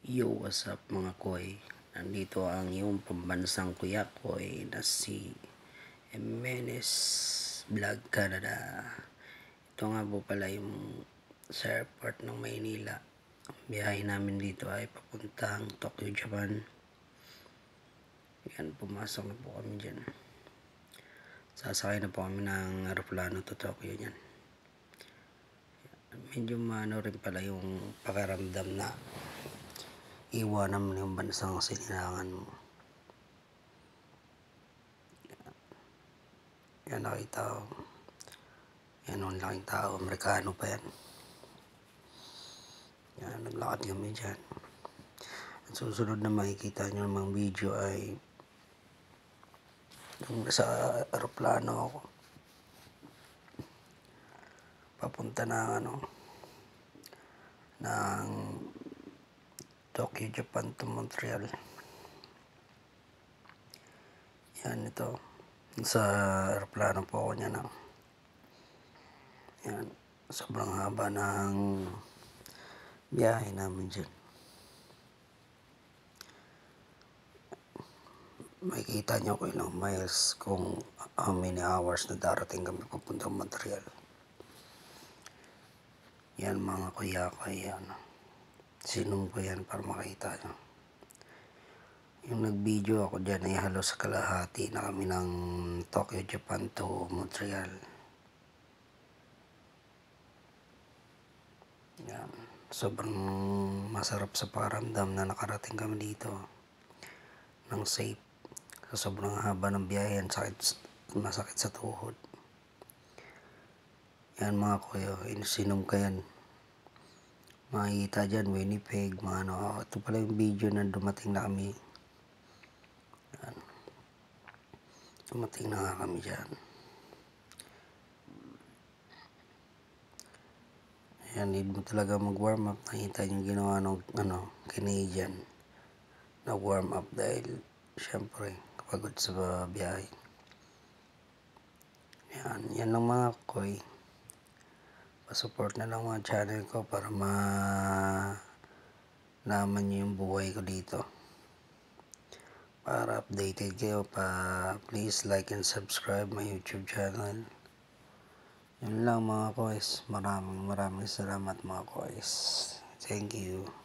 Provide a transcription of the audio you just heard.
Yo, what's up mga koy? Nandito ang iyong pambansang kuya koy na si Jimenez Vlog Canada. Ito nga po pala yung sa airport ng Maynila. Ang biyahe namin dito ay papuntang Tokyo, Japan. Yan, pumasok na po kami dyan. Sasakay na po kami ng aeroplano to Tokyo dyan. Medyo maano rin pala yung pakiramdam na iwanan mo yung bansang sinilangan mo. Yan, nakita ko. Yan, ang laking tao. Amerikano pa yan. Yan, naglakad kami dyan. Ang susunod na makikita nyo ng mga video ay yung nasa aeroplano ako. Papunta ng ng Tokyo, Japan to Montreal. Yan, ito. Sa aeroplano po ako niyan. Yan, sobrang haba ng biyahe namin dyan. Makikita nyo ko ilang miles kung how many hours na darating kami papuntang Montreal. Yan mga kuya ko, yan. Sinum ko yan para makita nyo. Yung nag-video ako dyan ay halos kalahati na kami ng Tokyo, Japan to Montreal. Yan. Sobrang masarap sa pakiramdam na nakarating kami dito ng safe. Sa sobrang haba ng biyahe, masakit sa tuhod. Yan mga kuya, sinom ka yan. Makikita dyan, Winnipeg, mga ano. Ito pala yung video na dumating na kami. Yan. Dumating na nga kami dyan. Yan, need mo talaga mag-warm up. Nakita yung ginawa ng Canadian na warm up dahil syempre kapagod sa biyahe. Yan lang mga koy. Pa-support na lang mga channel ko para naman nyo yung buhay ko dito. Para updated kayo, please like and subscribe my YouTube channel. Yun lang mga koys. Maraming salamat mga koys. Thank you.